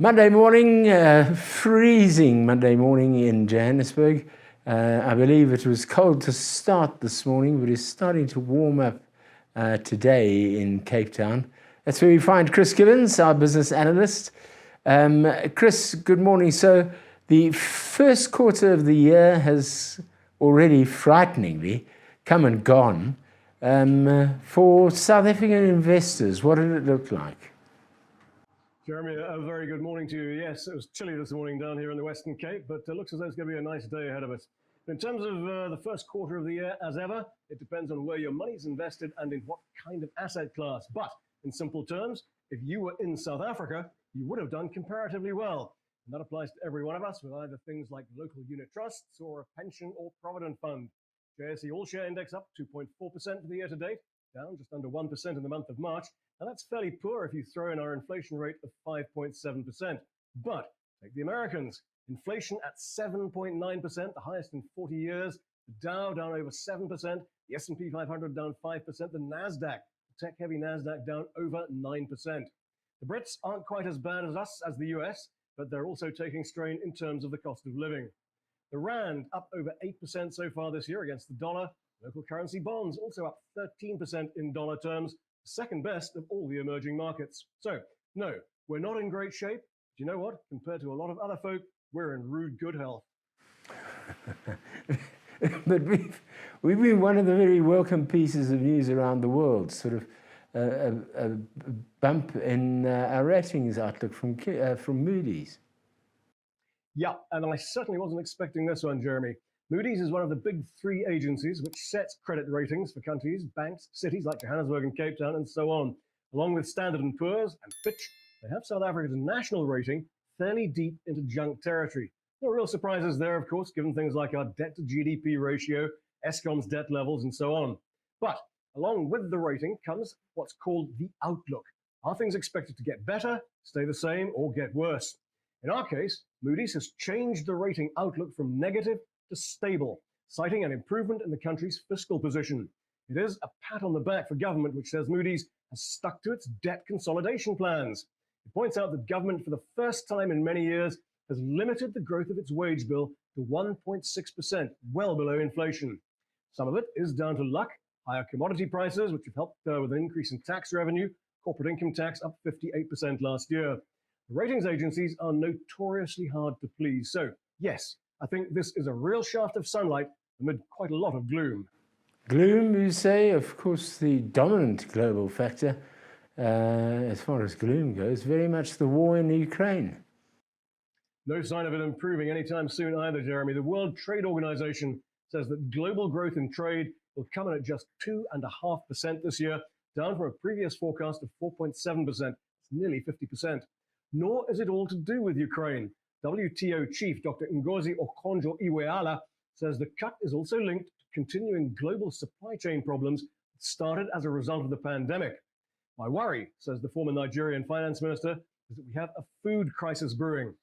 Monday morning, freezing Monday morning in Johannesburg. I believe it was cold to start this morning, but it's starting to warm up today in Cape Town. That's where we find Chris Gibbons, our business analyst. Chris, good morning. So the first quarter of the year has already frighteningly come and gone. For South African investors, what did it look like? Jeremy, a very good morning to you. Yes, it was chilly this morning down here in the Western Cape, but it looks as though it's going to be a nice day ahead of us. In terms of the first quarter of the year, as ever, it depends on where your money's invested and in what kind of asset class. But in simple terms, if you were in South Africa, you would have done comparatively well. And that applies to every one of us with either things like local unit trusts or a pension or provident fund. JSE All-Share Index up 2.4% for the year to date, down just under 1% in the month of March. Now that's fairly poor if you throw in our inflation rate of 5.7%. But take the Americans, inflation at 7.9%, the highest in 40 years. The Dow down over 7%, the S&P 500 down 5%, the Nasdaq, the tech-heavy Nasdaq down over 9%. The Brits aren't quite as bad as us, as the US, but they're also taking strain in terms of the cost of living. The Rand up over 8% so far this year against the dollar. Local currency bonds also up 13% in dollar terms, second best of all the emerging markets. So, no, we're not in great shape. Do you know what? Compared to a lot of other folk, we're in rude good health. But we've been one of the very welcome pieces of news around the world, sort of a bump in our ratings outlook from Moody's. Yeah, and I certainly wasn't expecting this one, Jeremy. Moody's is one of the big three agencies which sets credit ratings for countries, banks, cities like Johannesburg and Cape Town, and so on. Along with Standard & Poor's and Fitch, they have South Africa's national rating fairly deep into junk territory. No real surprises there, of course, given things like our debt to GDP ratio, Eskom's debt levels, and so on. But along with the rating comes what's called the outlook. Are things expected to get better, stay the same, or get worse? In our case, Moody's has changed the rating outlook from negative to stable, citing an improvement in the country's fiscal position. It is a pat on the back for government, which says Moody's has stuck to its debt consolidation plans. It points out that government, for the first time in many years, has limited the growth of its wage bill to 1.6%, well below inflation. Some of it is down to luck, higher commodity prices, which have helped with an increase in tax revenue, corporate income tax up 58% last year. The ratings agencies are notoriously hard to please. So, yes, I think this is a real shaft of sunlight amid quite a lot of gloom. Gloom, you say? Of course, the dominant global factor, as far as gloom goes, very much the war in Ukraine. No sign of it improving anytime soon either, Jeremy. The World Trade Organization says that global growth in trade will come in at just 2.5% this year, down from a previous forecast of 4.7%. It's nearly 50%. Nor is it all to do with Ukraine. WTO chief Dr. Ngozi Okonjo-Iweala says the cut is also linked to continuing global supply chain problems that started as a result of the pandemic. My worry, says the former Nigerian finance minister, is that we have a food crisis brewing.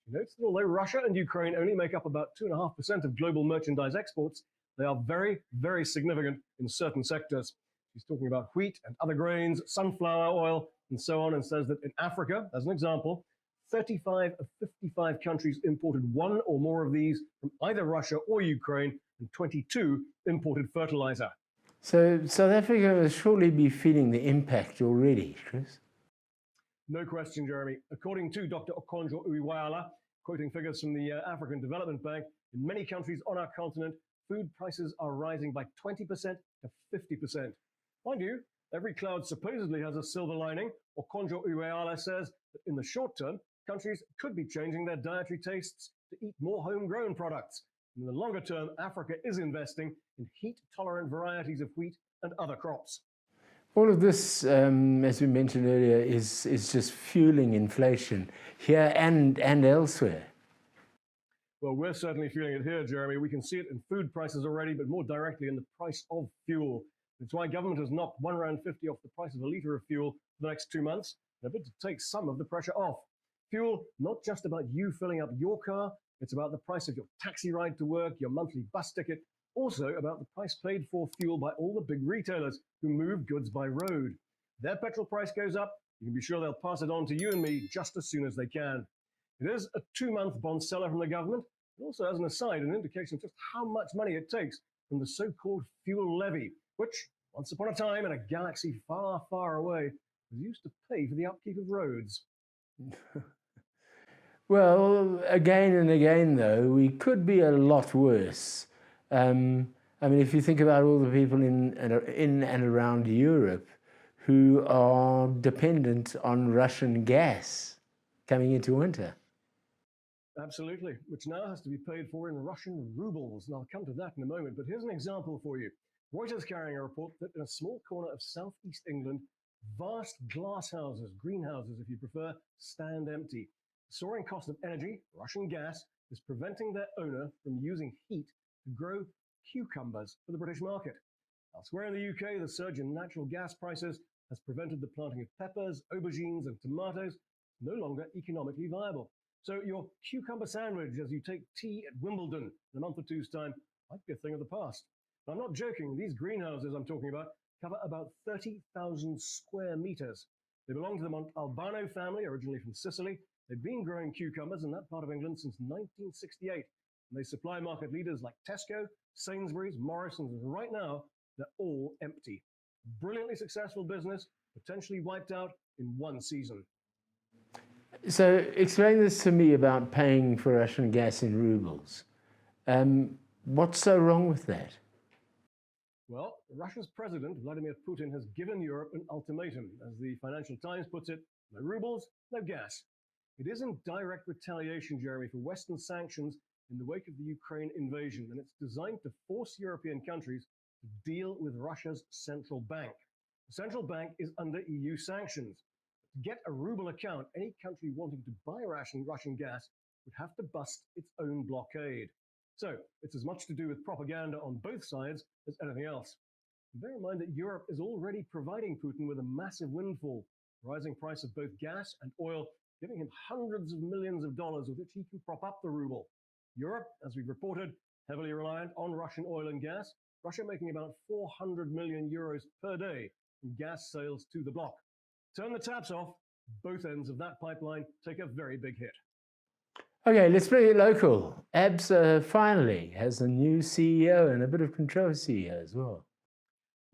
He notes that although Russia and Ukraine only make up about 2.5% of global merchandise exports, they are very, very significant in certain sectors. He's talking about wheat and other grains, sunflower oil, and so on, and says that in Africa, as an example, 35 of 55 countries imported one or more of these from either Russia or Ukraine, and 22 imported fertilizer. So South Africa will surely be feeling the impact already, Chris? No question, Jeremy. According to Dr. Okonjo-Iweala, quoting figures from the African Development Bank, in many countries on our continent, food prices are rising by 20% to 50%. Mind you, every cloud supposedly has a silver lining. Okonjo-Iweala says that in the short term, countries could be changing their dietary tastes to eat more homegrown products. In the longer term, Africa is investing in heat-tolerant varieties of wheat and other crops. All of this, as we mentioned earlier, is just fueling inflation here and elsewhere. Well, we're certainly feeling it here, Jeremy. We can see it in food prices already, but more directly in the price of fuel. It's why government has knocked R1.50 off the price of a litre of fuel for the next 2 months, in a bid to take some of the pressure off. Fuel, not just about you filling up your car, it's about the price of your taxi ride to work, your monthly bus ticket, also about the price paid for fuel by all the big retailers who move goods by road. Their petrol price goes up, you can be sure they'll pass it on to you and me just as soon as they can. It is a 2-month bond seller from the government, but also, as an aside, an indication of just how much money it takes from the so-called fuel levy, which, once upon a time in a galaxy far, far away, was used to pay for the upkeep of roads. Well, again and again, though, we could be a lot worse. I mean, if you think about all the people in and around Europe who are dependent on Russian gas coming into winter. Absolutely, which now has to be paid for in Russian rubles. And I'll come to that in a moment. But here's an example for you. Reuters carrying a report that in a small corner of southeast England, vast glass houses, greenhouses if you prefer, stand empty. Soaring cost of energy, Russian gas, is preventing their owner from using heat to grow cucumbers for the British market. Elsewhere in the UK, the surge in natural gas prices has prevented the planting of peppers, aubergines, and tomatoes, no longer economically viable. So your cucumber sandwich as you take tea at Wimbledon in a month or two's time might be a thing of the past. But I'm not joking. These greenhouses I'm talking about cover about 30,000 square meters. They belong to the Montalbano family, originally from Sicily. They've been growing cucumbers in that part of England since 1968. And they supply market leaders like Tesco, Sainsbury's, Morrison's, and right now, they're all empty. Brilliantly successful business, potentially wiped out in one season. So explain this to me about paying for Russian gas in rubles. What's so wrong with that? Well, Russia's president, Vladimir Putin, has given Europe an ultimatum. As the Financial Times puts it, no rubles, no gas. It is in direct retaliation, Jeremy, for Western sanctions in the wake of the Ukraine invasion, and it's designed to force European countries to deal with Russia's central bank. The central bank is under EU sanctions. To get a ruble account, any country wanting to buy Russian gas would have to bust its own blockade. So it's as much to do with propaganda on both sides as anything else. And bear in mind that Europe is already providing Putin with a massive windfall, rising price of both gas and oil, giving him hundreds of millions of dollars with which he can prop up the ruble. Europe, as we've reported, heavily reliant on Russian oil and gas, Russia making about 400 million euros per day from gas sales to the bloc. Turn the taps off, both ends of that pipeline take a very big hit. Okay, let's bring it local. ABSA finally has a new CEO and a bit of controversy here as well.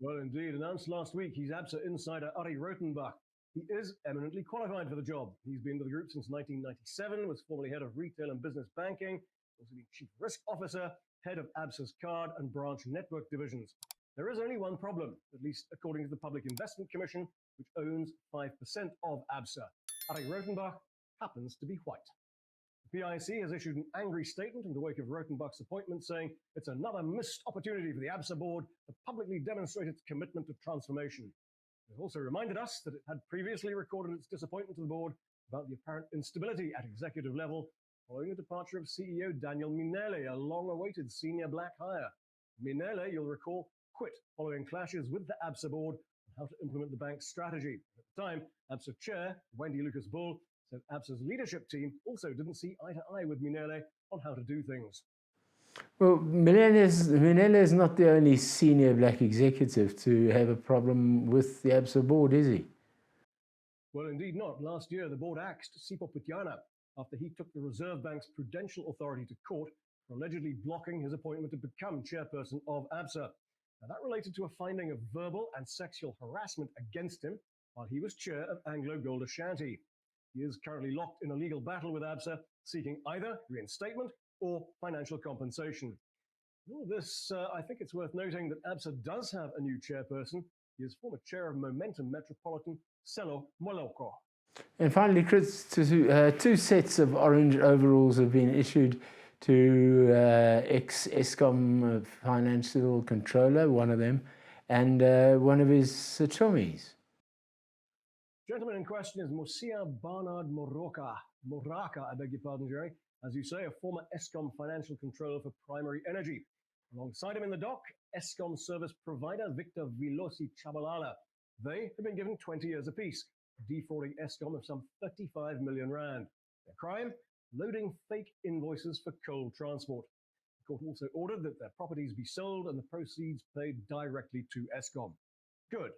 Well, indeed, announced last week, he's ABSA insider Arie Rautenbach. He is eminently qualified for the job. He's been with the group since 1997, was formerly head of retail and business banking, also been chief risk officer, head of ABSA's card and branch network divisions. There is only one problem, at least according to the Public Investment Commission, which owns 5% of ABSA. Arie Rautenbach happens to be white. The PIC has issued an angry statement in the wake of Rautenbach's appointment, saying it's another missed opportunity for the ABSA board to publicly demonstrate its commitment to transformation. It also reminded us that it had previously recorded its disappointment to the board about the apparent instability at executive level following the departure of CEO Daniel Minele, a long-awaited senior black hire. Minele, you'll recall, quit following clashes with the ABSA board on how to implement the bank's strategy. At the time, ABSA chair, Wendy Lucas-Bull, said ABSA's leadership team also didn't see eye to eye with Minele on how to do things. Well, Minele is not the only senior black executive to have a problem with the ABSA board, is he? Well, indeed not. Last year, the board axed Sipho Putyana after he took the Reserve Bank's Prudential Authority to court for allegedly blocking his appointment to become chairperson of ABSA. Now, that related to a finding of verbal and sexual harassment against him while he was chair of Anglo Gold Ashanti. He is currently locked in a legal battle with ABSA, seeking either reinstatement or financial compensation. In all of this, I think it's worth noting that ABSA does have a new chairperson. He is former chair of Momentum Metropolitan, Sello Moloko. And finally, Chris, two sets of orange overalls have been issued to ex-Eskom financial controller, one of them, and one of his chummies. Gentleman in question is Mosia Barnard Moraka, I beg your pardon, Jerry. As you say, a former Eskom financial controller for primary energy. Alongside him in the dock, Eskom service provider Victor Vilosi Chabalala. They have been given 20 years apiece, defrauding Eskom of some 35 million rand. Their crime? Loading fake invoices for coal transport. The court also ordered that their properties be sold and the proceeds paid directly to Eskom. Good.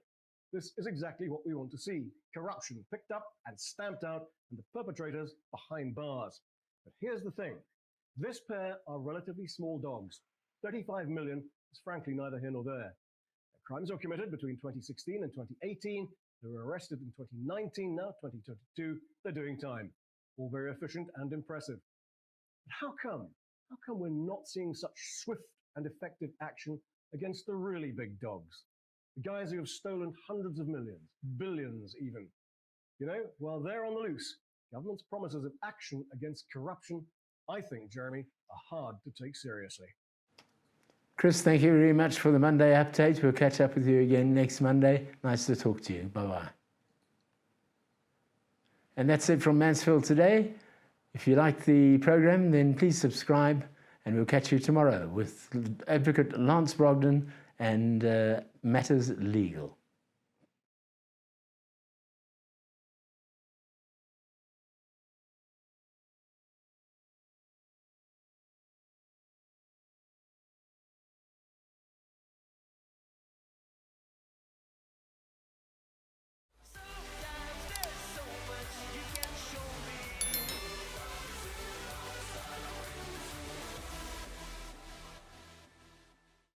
This is exactly what we want to see. Corruption picked up and stamped out, and the perpetrators behind bars. But here's the thing. This pair are relatively small dogs. 35 million is frankly neither here nor there. Their crimes were committed between 2016 and 2018. They were arrested in 2019, now 2022. They're doing time. All very efficient and impressive. But how come? How come we're not seeing such swift and effective action against the really big dogs? The guys who have stolen hundreds of millions, billions even. You know, while they're on the loose, government's promises of action against corruption, I think, Jeremy, are hard to take seriously. Chris, thank you very much for the Monday update. We'll catch up with you again next Monday. Nice to talk to you. Bye-bye. And that's it from Mansfield today. If you like the program, then please subscribe, and we'll catch you tomorrow with Advocate Lance Brogden and Matters Legal.